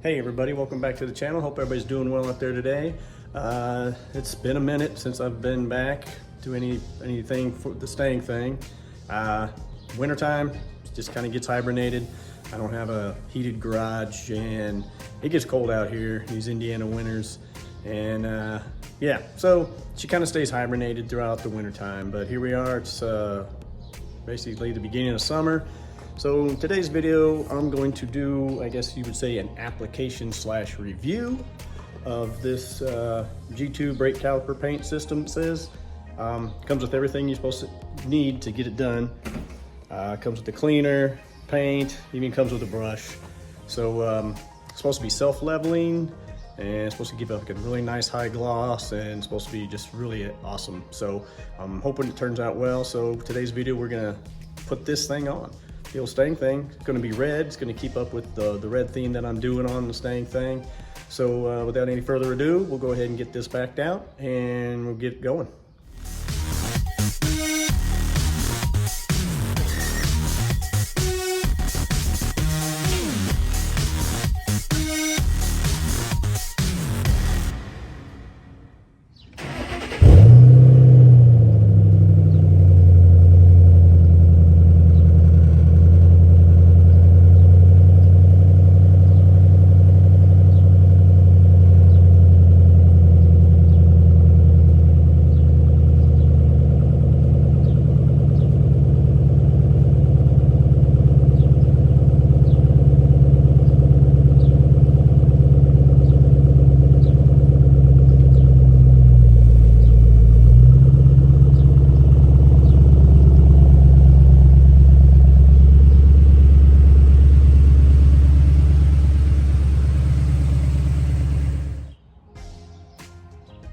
Hey everybody, welcome back to the channel. Hope everybody's doing well out there today. It's been a minute since I've been back to anything for the staying thing. Wintertime just kind of gets hibernated. I don't have a heated garage and it gets cold out here, these Indiana winters. And yeah, so she kind of stays hibernated throughout the wintertime. But here we are, it's basically the beginning of summer. So in today's video, I'm going to do, I guess you would say, an application / review of this G2 brake caliper paint system. It says comes with everything you're supposed to need to get it done. Comes with the cleaner, paint, even comes with a brush. So it's supposed to be self-leveling and it's supposed to give like a really nice high gloss and it's supposed to be just really awesome. So I'm hoping it turns out well. So today's video, we're gonna put this thing on. The old Stang thing. It's going to be red. It's going to keep up with the red theme that I'm doing on the Stang thing. So without any further ado, we'll go ahead and get this backed out and we'll get going.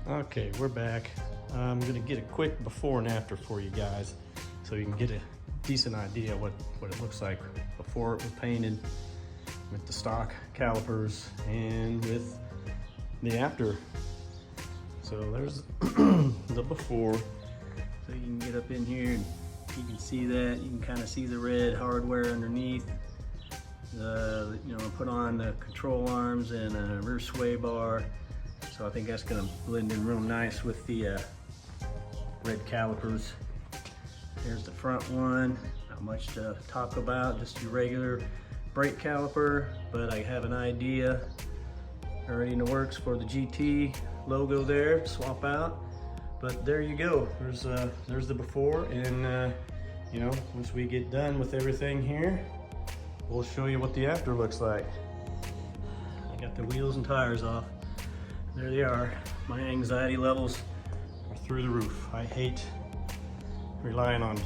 Okay, we're back. I'm gonna get a quick before and after for you guys so you can get a decent idea what it looks like before it was painted with the stock calipers and with the after. So there's the before. So you can get up in here and you can see that. You can kind of see the red hardware underneath. Put on the control arms and a rear sway bar. So I think that's gonna blend in real nice with the red calipers. Here's the front one. Not much to talk about, just your regular brake caliper, but I have an idea already in the works for the GT logo there to swap out. But there you go. There's the before, and once we get done with everything here, we'll show you what the after looks like. I got the wheels and tires off. There they are. My anxiety levels are through the roof. I hate relying on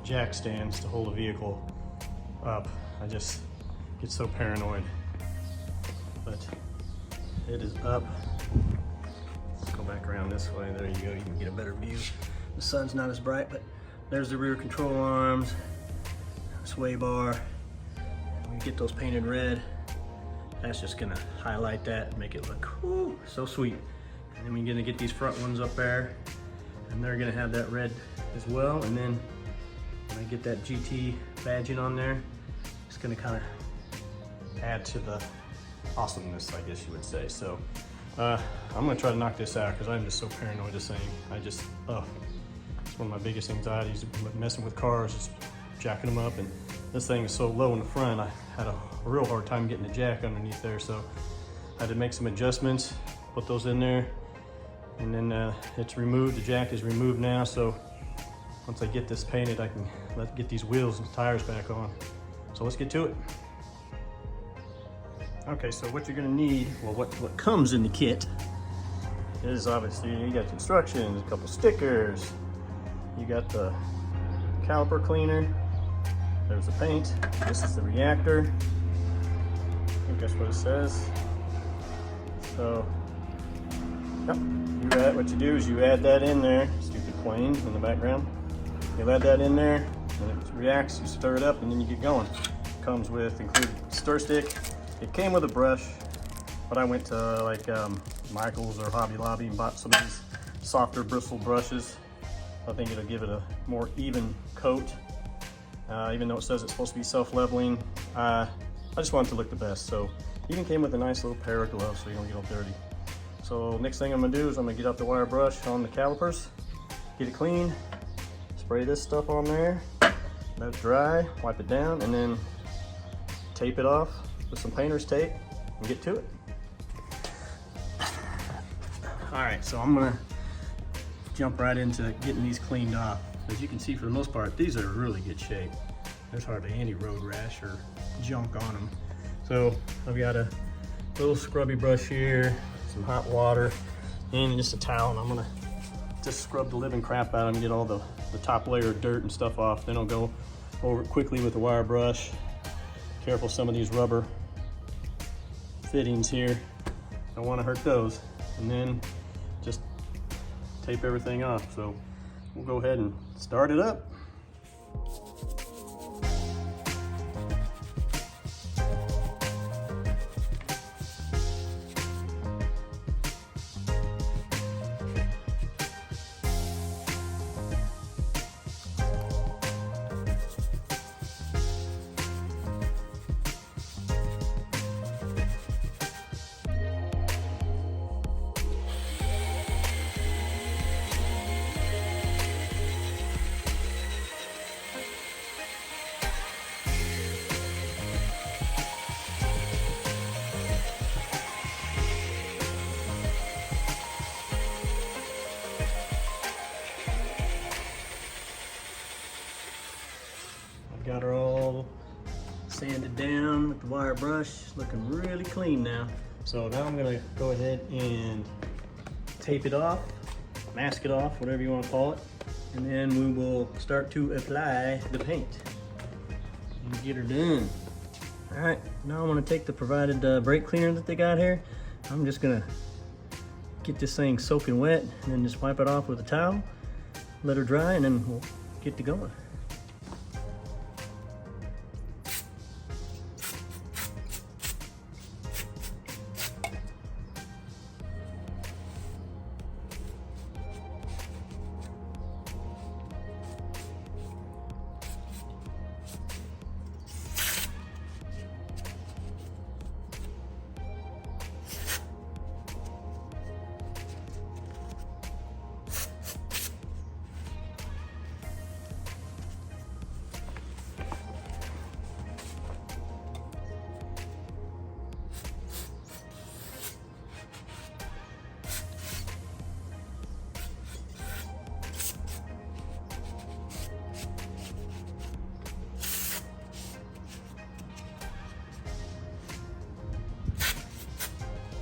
jack stands to hold a vehicle up. I just get so paranoid. But it is up. Let's go back around this way. There you go. You can get a better view. The sun's not as bright, but there's the rear control arms, sway bar. We get those painted red. That's just gonna highlight that and make it look so sweet. And then we're gonna get these front ones up there and they're gonna have that red as well. And then when I get that GT badging on there, it's gonna kind of add to the awesomeness, I guess you would say. So I'm gonna try to knock this out because I'm just so paranoid of this thing. it's one of my biggest anxieties messing with cars, just jacking them up. And this thing is so low in the front, I had a real hard time getting the jack underneath there, so I had to make some adjustments, put those in there, and then it's removed. The jack is removed now, so once I get this painted, I can get these wheels and tires back on. So let's get to it. Okay, so what you're gonna need, well, what comes in the kit is obviously you got instructions, a couple stickers, you got the caliper cleaner, there's the paint, this is the reactor. I think that's what it says. So, yep, what you do is you add that in there, stupid plane in the background. You add that in there, and it reacts, you stir it up, and then you get going. Comes with included stir stick. It came with a brush, but I went to Michael's or Hobby Lobby and bought some of these softer bristle brushes. I think it'll give it a more even coat. Even though it says it's supposed to be self-leveling, I just want it to look the best. So Even came with a nice little pair of gloves so you don't get all dirty. So next thing I'm gonna do is I'm gonna get out the wire brush on the calipers, get it clean, spray this stuff on there, let it dry, wipe it down, and then tape it off with some painter's tape and get to it. All right, so I'm gonna jump right into getting these cleaned off. As you can see, for the most part, these are in really good shape. There's hardly any road rash or junk on them. So I've got a little scrubby brush here, some hot water, and just a towel, and I'm gonna just scrub the living crap out of them, get all the top layer of dirt and stuff off. Then I'll go over it quickly with the wire brush. Careful, some of these rubber fittings here, don't want to hurt those. And then just tape everything off. So we'll go ahead and start it up. Got her all sanded down with the wire brush, looking really clean now. So now I'm gonna go ahead and tape it off, mask it off, whatever you want to call it, and then we will start to apply the paint and get her done. All right, now I'm gonna take the provided brake cleaner that they got here. I'm just gonna get this thing soaking wet and then just wipe it off with a towel, let her dry, and then we'll get to going.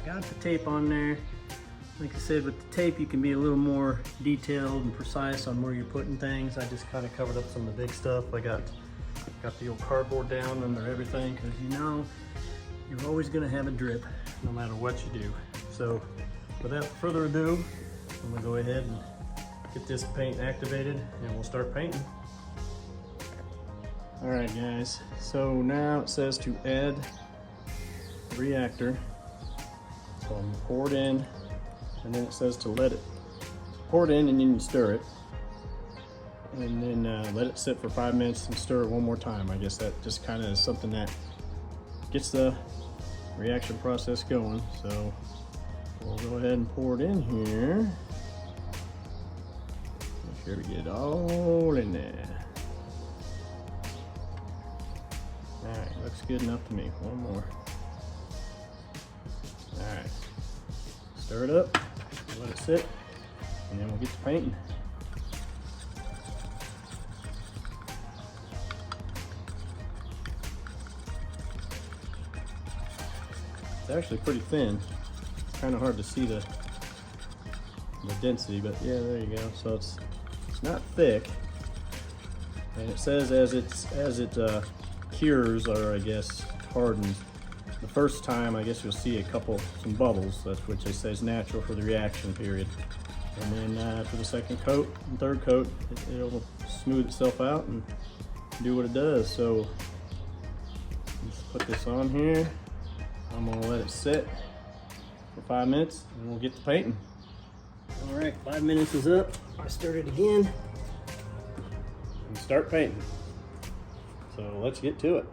Got the tape on there. Like I said, with the tape you can be a little more detailed and precise on where you're putting things. I just kind of covered up some of the big stuff. I got the old cardboard down under everything, because you know you're always going to have a drip no matter what you do. So without further ado, I'm going to go ahead and get this paint activated and we'll start painting. Alright guys, so now it says to add the reactor. So I'm gonna pour it in, and then it says to let it pour it in, and then you stir it, and then let it sit for 5 minutes and stir it one more time. I guess that just kind of is something that gets the reaction process going. So we'll go ahead and pour it in here. Make sure we get it all in there. All right, looks good enough to me. One more. All right, stir it up, let it sit, and then we'll get to painting. It's actually pretty thin. It's kind of hard to see the density, but yeah, there you go. So it's not thick, and it says as it cures, or I guess hardens, the first time I guess you'll see some bubbles. That's which they say is natural for the reaction period. And then after the second coat and third coat, it'll smooth itself out and do what it does. So just put this on here. I'm gonna let it sit for 5 minutes and we'll get to painting. All right, 5 minutes is up. I start it again and start painting. So let's get to it.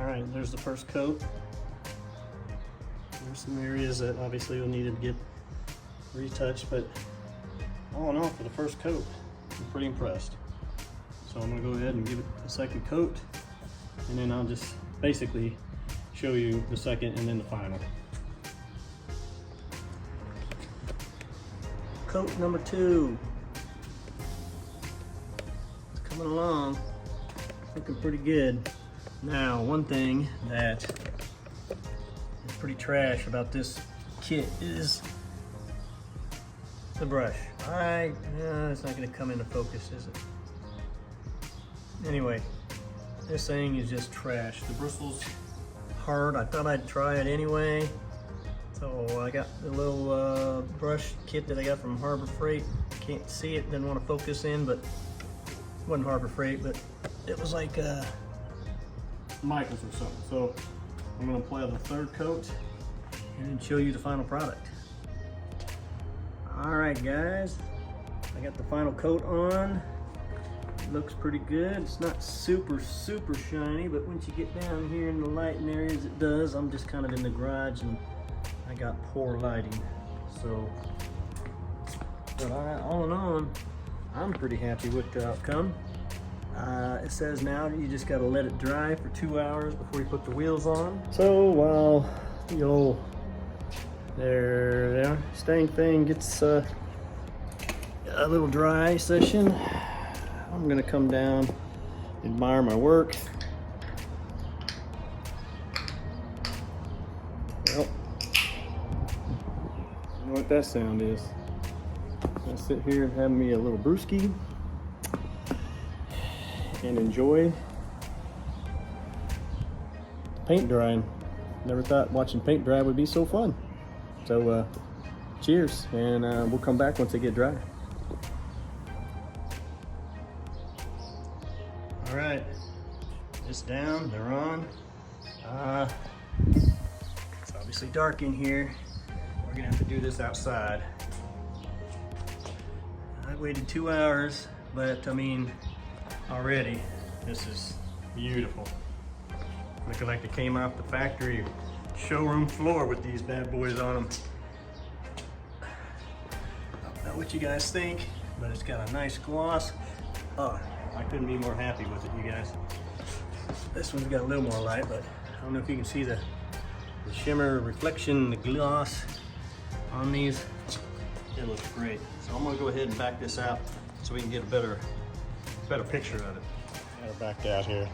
All right, there's the first coat. There's some areas that obviously will need to get retouched, but all in all, for the first coat, I'm pretty impressed. So I'm gonna go ahead and give it a second coat, and then I'll just basically show you the second and then the final. Coat number 2. It's coming along, looking pretty good. Now, one thing that is pretty trash about this kit is the brush. It's not gonna come into focus, is it? Anyway, this thing is just trash. The bristle's hard. I thought I'd try it anyway. So I got the little brush kit that I got from Harbor Freight. Can't see it, didn't want to focus in, but it wasn't Harbor Freight, but it was like Michael's or something. So I'm gonna apply the third coat and show you the final product. All right, guys, I got the final coat on. It looks pretty good. It's not super shiny, but once you get down here in the lighting areas, it does. I'm just kind of in the garage and I got poor lighting. So, but all in all, I'm pretty happy with the outcome. It says now you just got to let it dry for 2 hours before you put the wheels on. So while the old there staying thing gets a little dry session, I'm gonna come down, admire my work. Well, you know what that sound is. I'll sit here and have me a little brewski and enjoy paint drying. Never thought watching paint dry would be so fun. So cheers, and we'll come back once they get dry. All right, it's down, they're on. It's obviously dark in here. We're gonna have to do this outside. I waited 2 hours, but I mean, already, this is beautiful. Looking like they came off the factory showroom floor with these bad boys on them. I don't know what you guys think, but it's got a nice gloss. Oh, I couldn't be more happy with it, you guys. This one's got a little more light, but I don't know if you can see the shimmer reflection, the gloss on these. It looks great. So I'm gonna go ahead and back this out so we can get a better picture of it. Got her backed out here.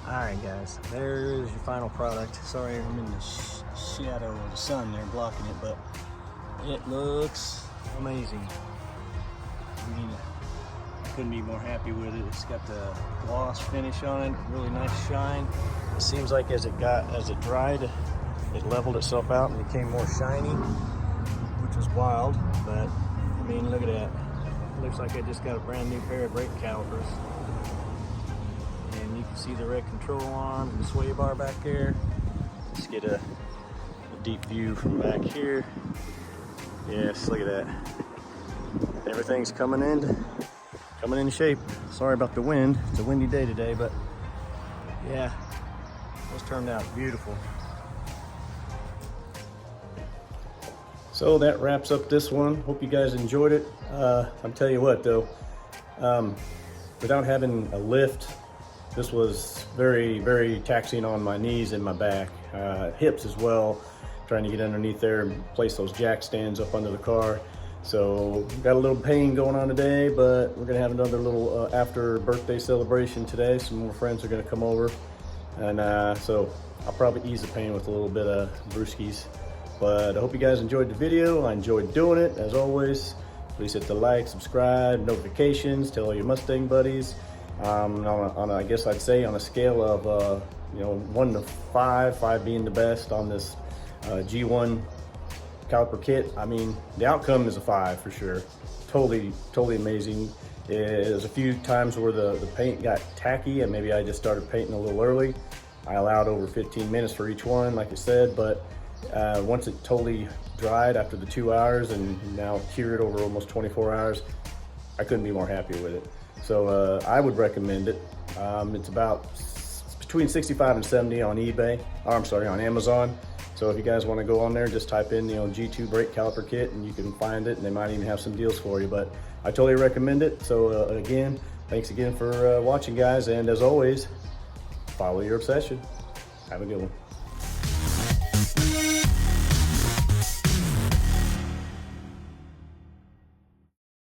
All right, guys, there's your final product. Sorry, I'm in the shadow of the sun there blocking it, but it looks amazing. I mean, I couldn't be more happy with it. It's got the gloss finish on it, really nice shine. It seems like as it dried, it leveled itself out and became more shiny, which was wild. But I mean, look at that. It looks like I just got a brand new pair of brake calipers. And you can see the red control arm and the sway bar back there. Let's get a deep view from back here. Yes, look at that. Everything's coming in shape. Sorry about the wind. It's a windy day today, but yeah, this turned out beautiful. So that wraps up this one. Hope you guys enjoyed it. I'll tell you what though, without having a lift, this was very taxing on my knees and my back, hips as well, trying to get underneath there and place those jack stands up under the car. So got a little pain going on today, but we're gonna have another little after birthday celebration today. Some more friends are gonna come over, and so I'll probably ease the pain with a little bit of brewskis. But I hope you guys enjoyed the video. I enjoyed doing it, as always. Please hit the like, subscribe, notifications, tell all your Mustang buddies. I guess I'd say on a scale of 1 to 5, 5 being the best on this G1 caliper kit. I mean, the outcome is a 5 for sure. Totally amazing. There's a few times where the paint got tacky and maybe I just started painting a little early. I allowed over 15 minutes for each one, like I said, but once it totally dried after the 2 hours and now cured over almost 24 hours, I couldn't be more happy with it. So I would recommend it. It's about between 65 and 70 on eBay, or I'm sorry, on Amazon. So if you guys want to go on there, just type in, G2 brake caliper kit, and you can find it, and they might even have some deals for you. But I totally recommend it. So again, thanks again for watching, guys. And as always, follow your obsession. Have a good one.